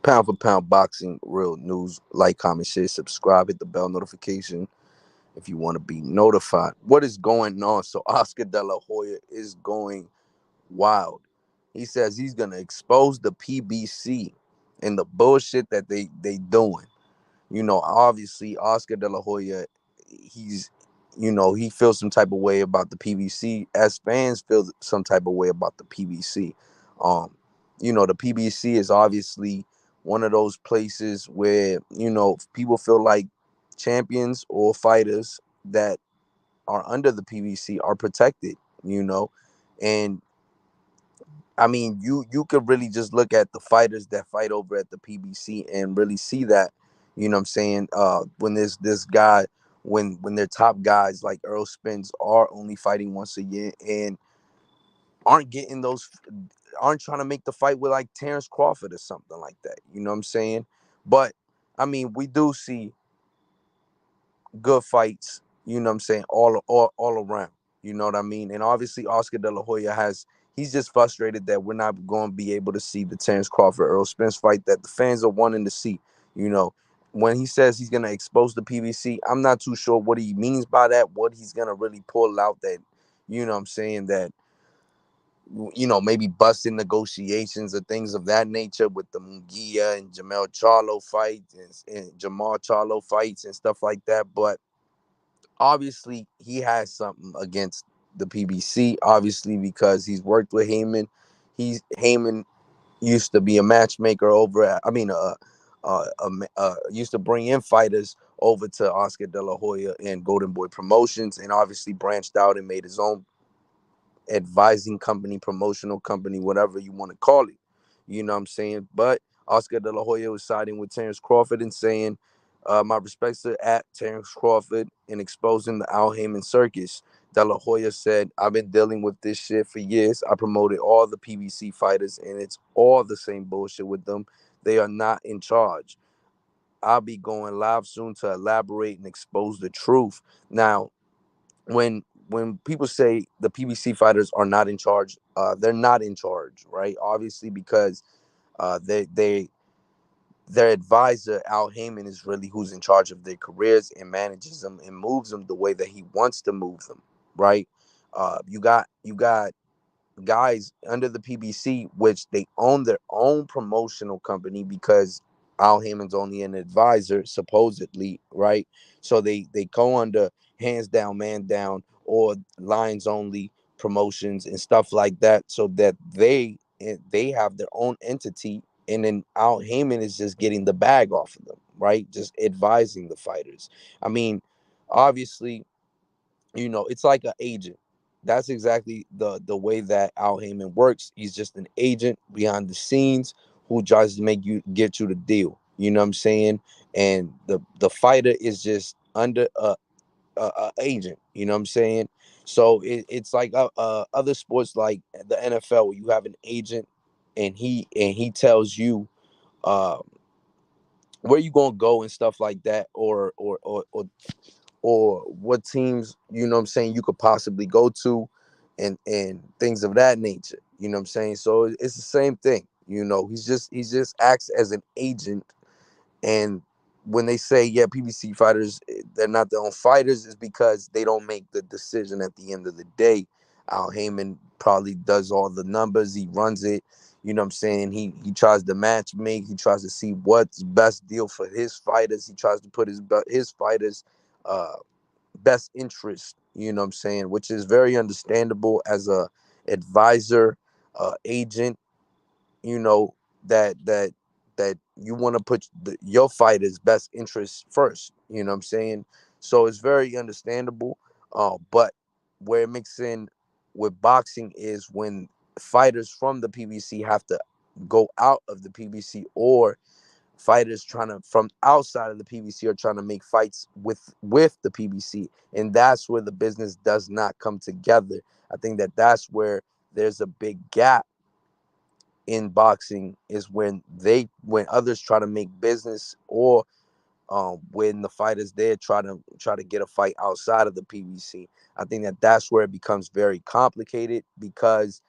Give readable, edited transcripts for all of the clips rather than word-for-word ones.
Pound for pound boxing, real news. Like, comment, share, subscribe, hit the bell notification if you want to be notified. What is going on? So Oscar De La Hoya is going wild. He says he's gonna expose the PBC and the bullshit that they doing. Obviously Oscar De La Hoya, he's he feels some type of way about the PBC, as fans feel some type of way about the PBC. Um, the PBC is obviously one of those places where, people feel like champions or fighters that are under the PBC are protected, and I mean, you could really just look at the fighters that fight over at the PBC and really see that, what I'm saying, when there's this guy, when their top guys like Earl Spence are only fighting once a year and aren't getting those, aren't trying to make the fight with like Terrence Crawford or something like that. You know what I'm saying? But I mean, we do see good fights, all around. You know what I mean? And obviously Oscar De La Hoya he's just frustrated that we're not going to be able to see the Terrence Crawford Earl Spence fight that the fans are wanting to see. You know, when he says he's gonna expose the PBC, I'm not too sure what he means by that, what he's gonna really pull out that, that maybe busting negotiations or things of that nature with the Munguia and Jamel Charlo fights and Jamal Charlo fights and stuff like that. But obviously he has something against the PBC, obviously, because he's worked with Heyman. Heyman used to be a matchmaker over at, used to bring in fighters over to Oscar De La Hoya and Golden Boy Promotions, and obviously branched out and made his own advising company, promotional company, whatever you want to call it. You know what I'm saying? But Oscar De La Hoya was siding with Terrence Crawford and saying, my respects to at Terrence Crawford in exposing the Al Heyman circus. De La Hoya said, I've been dealing with this shit for years. I promoted all the PBC fighters, and it's all the same bullshit with them. They are not in charge. I'll be going live soon to elaborate and expose the truth. Now, when people say the PBC fighters are not in charge, they're not in charge, right? Obviously, because they their advisor Al Heyman is really who's in charge of their careers and manages them and moves them the way that he wants to move them, right? You got guys under the PBC, which they own their own promotional company because Al Heyman's only an advisor, supposedly, right? So they go under hands down, man down, or lines only promotions and stuff like that, so that they have their own entity, and then Al Heyman is just getting the bag off of them, right? Just advising the fighters. I mean, obviously, it's like an agent. That's exactly the way that Al Heyman works. He's just an agent behind the scenes who tries to get you the deal. You know what I'm saying? And the fighter is just under a agent. You know what I'm saying? So it's like other sports like the NFL, where you have an agent and he tells you uh, where you gonna go and stuff like that, or what teams, what I'm saying, you could possibly go to, and things of that nature. You know what I'm saying? So it's the same thing. He's just acts as an agent. And when they say, yeah, PBC fighters, they're not their own fighters, is because they don't make the decision at the end of the day. Al Heyman probably does all the numbers. He runs it. You know what I'm saying? He tries to match make. He tries to see what's best deal for his fighters. He tries to put his fighters uh best interest, you know what I'm saying, which is very understandable as a advisor, agent, you know, that you want to put your fighter's best interest first, you know what I'm saying? So it's very understandable. But where it mixes in with boxing is when fighters from the PBC have to go out of the PBC, or fighters trying to from outside of the PBC are trying to make fights with the PBC, and that's where the business does not come together. I think that's where there's a big gap in boxing, is when others try to make business, or when the fighters there try to get a fight outside of the PBC. I think that's where it becomes very complicated, because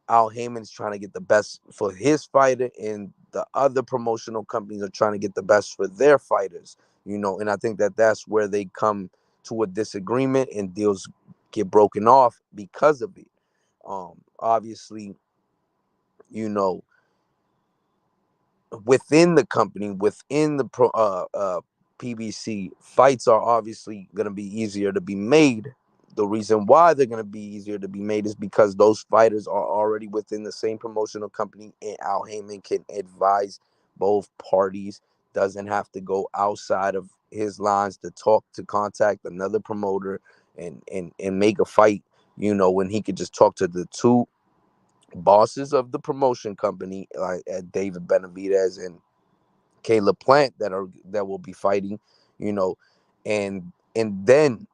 Al Heyman's trying to get the best for his fighter, and the other promotional companies are trying to get the best for their fighters. And I think that that's where they come to a disagreement, and deals get broken off because of it. Obviously, you know, within the company, within the PBC, fights are obviously going to be easier to be made. The reason why they're going to be easier to be made is because those fighters are already within the same promotional company, and Al Heyman can advise both parties. Doesn't have to go outside of his lines to talk, to contact another promoter and make a fight. When he could just talk to the two bosses of the promotion company, like David Benavidez and Caleb Plant, that will be fighting, you know, and then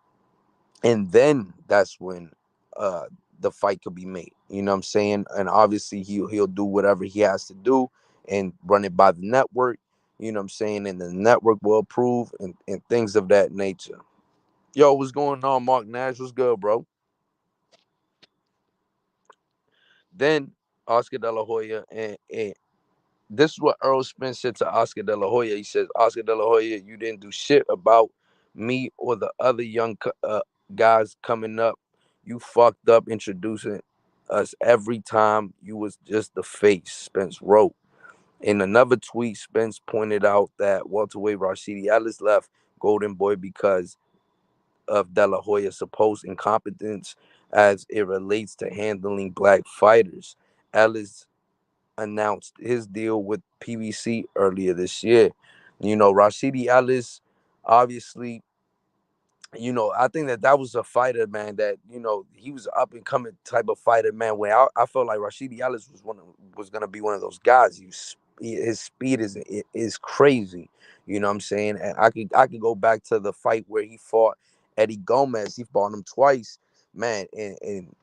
that's when uh the fight could be made. You know what I'm saying? And obviously he'll do whatever he has to do and run it by the network. You know what I'm saying? And the network will approve and things of that nature. Yo, what's going on, Mark Nash? What's good, bro? Then Oscar De La Hoya and this is what Earl Spence said to Oscar De La Hoya. He says, Oscar De La Hoya, you didn't do shit about me or the other young guys coming up. You fucked up introducing us every time. You was just the face, Spence wrote. In another tweet, Spence pointed out that welterweight Rashidi Ellis left Golden Boy because of De La Hoya's supposed incompetence as it relates to handling black fighters. Ellis announced his deal with PBC earlier this year. Rashidi Ellis, obviously, I think that was a fighter, man. That he was an up and coming type of fighter, man. Where I felt like Rashidi Ellis was gonna be one of those guys. His speed is crazy. You know what I'm saying? And I could go back to the fight where he fought Eddie Gomez. He fought him twice, man, and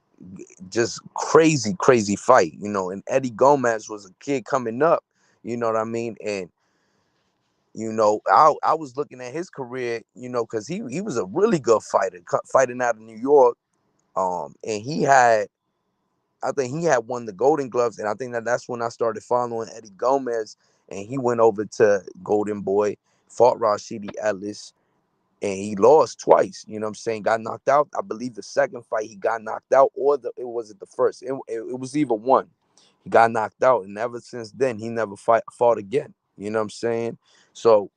just crazy fight. And Eddie Gomez was a kid coming up. You know what I mean? And I was looking at his career, because he was a really good fighter, fighting out of New York. And I think he had won the Golden Gloves, and I think that's when I started following Eddie Gomez, and he went over to Golden Boy, fought Rashidi Ellis, and he lost twice. You know what I'm saying? Got knocked out. I believe the second fight he got knocked out, or it wasn't the first. It was either one. He got knocked out, and ever since then he never fought again. You know what I'm saying? So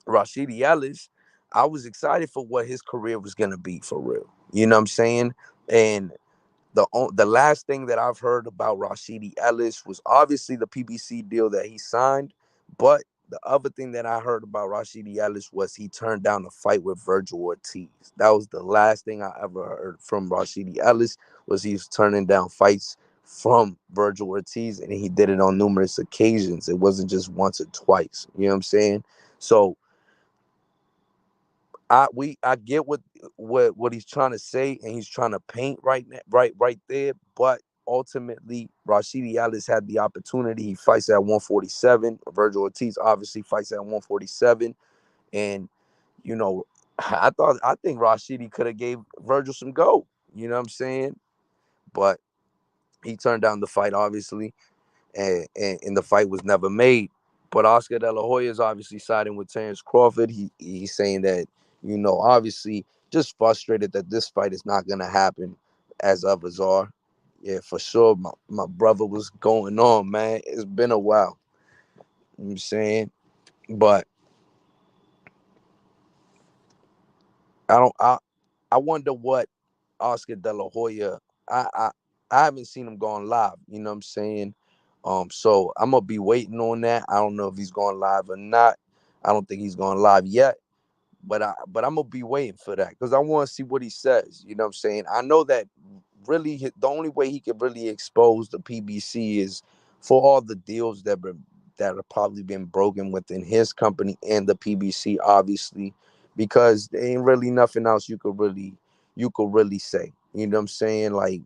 Rashidi Ellis, I was excited for what his career was gonna be for real. You know what I'm saying? And the last thing that I've heard about Rashidi Ellis was obviously the PBC deal that he signed, but the other thing that I heard about Rashidi Ellis was he turned down a fight with Virgil Ortiz. That was the last thing I ever heard from Rashidi Ellis, was he was turning down fights from Virgil Ortiz, and he did it on numerous occasions. It wasn't just once or twice. You know what I'm saying? So I get what he's trying to say, and he's trying to paint right now, right there. But ultimately, Rashidi Ellis had the opportunity. He fights at 147. Virgil Ortiz obviously fights at 147, and you know, I think Rashidi could have gave Virgil some go. You know what I'm saying? But he turned down the fight, obviously, and the fight was never made. But Oscar De La Hoya is obviously siding with Terrence Crawford. He's saying that, obviously just frustrated that this fight is not gonna happen, as others are. Yeah, for sure. My brother was going on, man. It's been a while. You know what I'm saying? But I don't I wonder what Oscar De La Hoya. I I, I haven't seen him going live. You know what I'm saying? So I'm gonna be waiting on that. I don't know if he's going live or not. I don't think he's going live yet, but I'm gonna be waiting for that because I want to see what he says. You know what I'm saying? I know that really the only way he could really expose the PBC is for all the deals that have probably been broken within his company and the PBC, obviously, because there ain't really nothing else you could really say. You know what I'm saying? Like,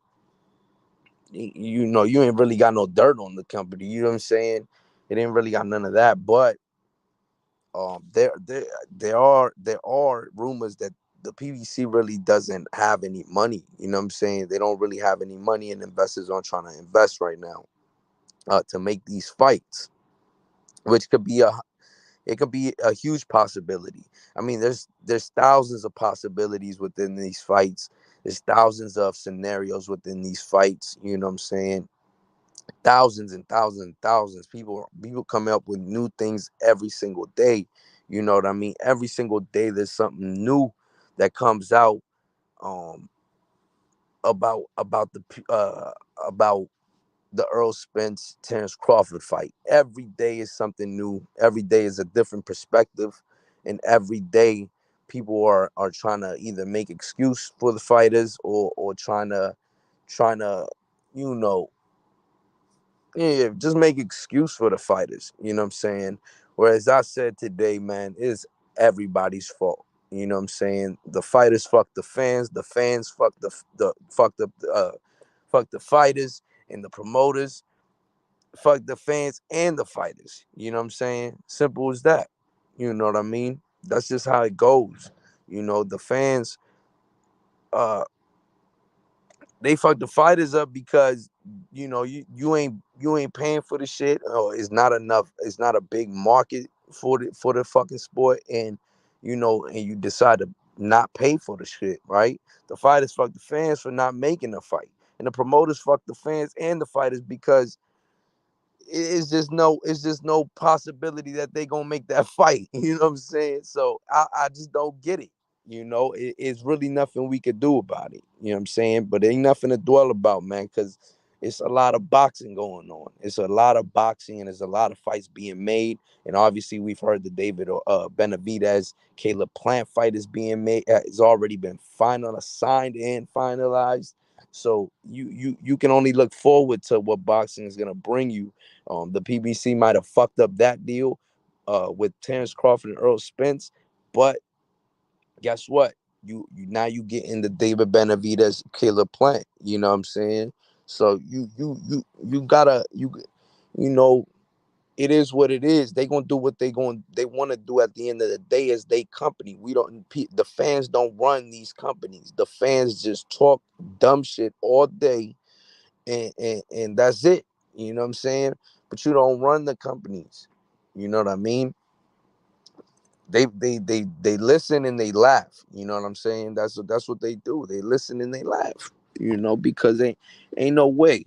you ain't really got no dirt on the company. You know what I'm saying? It ain't really got none of that. But there are rumors the PBC really doesn't have any money. You know what I'm saying? They don't really have any money, and investors aren't trying to invest right now to make these fights, which could be a huge possibility. I mean, there's thousands of possibilities within these fights. There's thousands of scenarios within these fights. You know what I'm saying? Thousands and thousands and thousands. People come up with new things every single day. You know what I mean? Every single day there's something new that comes out um about the Earl Spence Terrence Crawford fight. Every day is something new. Every day is a different perspective, and every day people are trying to either make excuse for the fighters or trying to you know yeah, just make excuse for the fighters. You know what I'm saying? Whereas I said today, man, it's everybody's fault. You know what I'm saying? The fighters fuck the fans fuck the fighters, and the promoters fuck the fans and the fighters. You know what I'm saying? Simple as that. You know what I mean? That's just how it goes. The fans uh they fuck the fighters up because you ain't paying for the shit, or it's not enough, it's not a big market for the fucking sport, and you decide to not pay for the shit, right? The fighters fuck the fans for not making a fight, and the promoters fuck the fans and the fighters because it's just no possibility that they gonna make that fight. You know what I'm saying? So I just don't get it. It's really nothing we could do about it. You know what I'm saying? But ain't nothing to dwell about, man, because it's a lot of boxing going on. It's a lot of boxing, and there's a lot of fights being made. And obviously, we've heard the David Benavidez Caleb Plant fight is being made. It's already been final, signed and finalized. So you can only look forward to what boxing is gonna bring you. The PBC might have fucked up that deal with Terrence Crawford and Earl Spence, but guess what? You now you get into David Benavidez, Caleb Plant. You know what I'm saying? So you gotta you know it is what it is. They gonna do what they want to do at the end of the day as they company. The fans don't run these companies. The fans just talk dumb shit all day, and that's it. You know what I'm saying? But you don't run the companies. You know what I mean? They listen and they laugh. You know what I'm saying? That's what they do. They listen and they laugh. Because ain't no way.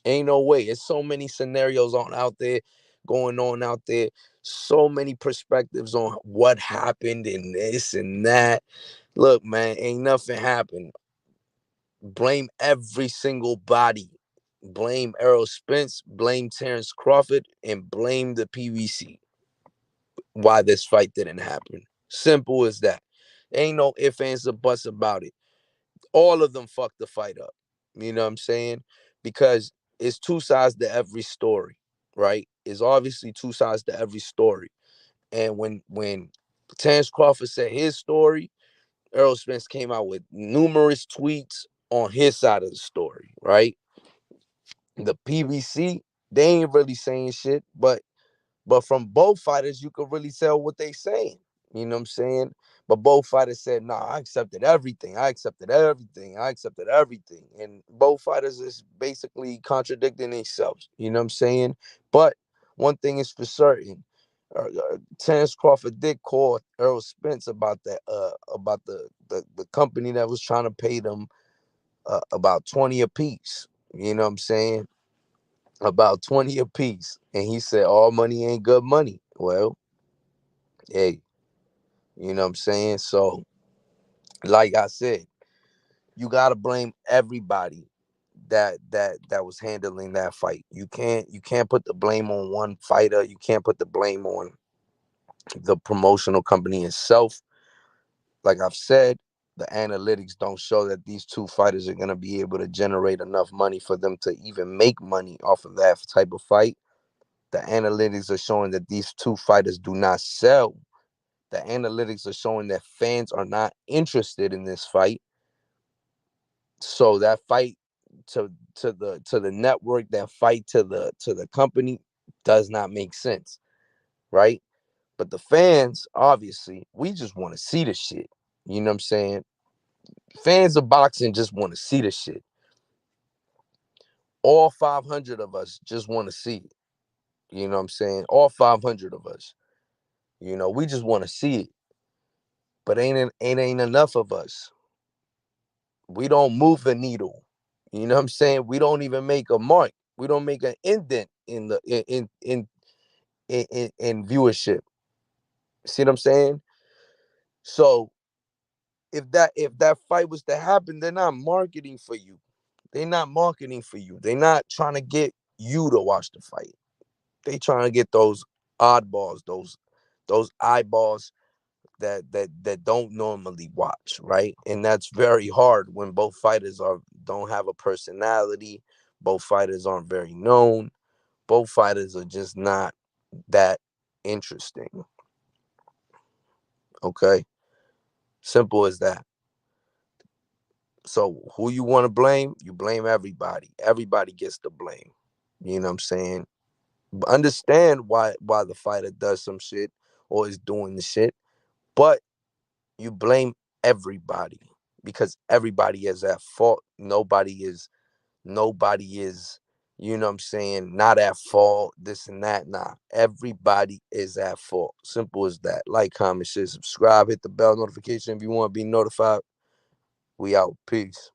Ain't no way. It's so many scenarios on out there going on out there. So many perspectives on what happened and this and that. Look, man, ain't nothing happened. Blame every single body. Blame Errol Spence, blame Terrence Crawford, and blame the PVC why this fight didn't happen. Simple as that. Ain't no ifs, ands, or buts about it. All of them fucked the fight up. You know what I'm saying? Because it's two sides to every story, right? It's obviously two sides to every story. And when Terrence Crawford said his story, Errol Spence came out with numerous tweets on his side of the story, right? The PBC, they ain't really saying shit, but from both fighters, you could really tell what they saying. You know what I'm saying? But both fighters said, "Nah, I accepted everything. I accepted everything. I accepted everything." And both fighters is basically contradicting themselves. You know what I'm saying? But one thing is for certain: Terrence Crawford did call Earl Spence about that, about the company that was trying to pay them about 20 apiece. You know what I'm saying? About 20 apiece. And he said, all money ain't good money. Well, hey, you know what I'm saying? So, like I said, you gotta blame everybody that was handling that fight. You can't put the blame on one fighter. You can't put the blame on the promotional company itself. Like I've said, the analytics don't show that these two fighters are gonna be able to generate enough money for them to even make money off of that type of fight. The analytics are showing that these two fighters do not sell. The analytics are showing that fans are not interested in this fight. So that fight to the network, that fight to the company does not make sense, right? But the fans, obviously, we just want to see the shit. You know what I'm saying? Fans of boxing just want to see the shit. All 500 of us just want to see it. You know what I'm saying? All 500 of us. You know, we just want to see it. But ain't enough of us. We don't move the needle. You know what I'm saying? We don't even make a mark. We don't make an indent in the in viewership. See what I'm saying? So if that fight was to happen, they're not marketing for you. They're not marketing for you. They're not trying to get you to watch the fight. They trying to get those oddballs, those eyeballs that don't normally watch, right? And that's very hard when both fighters don't have a personality. Both fighters aren't very known. Both fighters are just not that interesting. Okay, simple as that. So who you want to blame? You blame everybody. Everybody gets the blame. You know what I'm saying? But understand why the fighter does some shit or is doing the shit, but you blame everybody because everybody is at fault. Nobody is, you know what I'm saying, not at fault, this and that. Nah. Everybody is at fault. Simple as that. Like, comment, share, subscribe, hit the bell notification if you want to be notified. We out. Peace.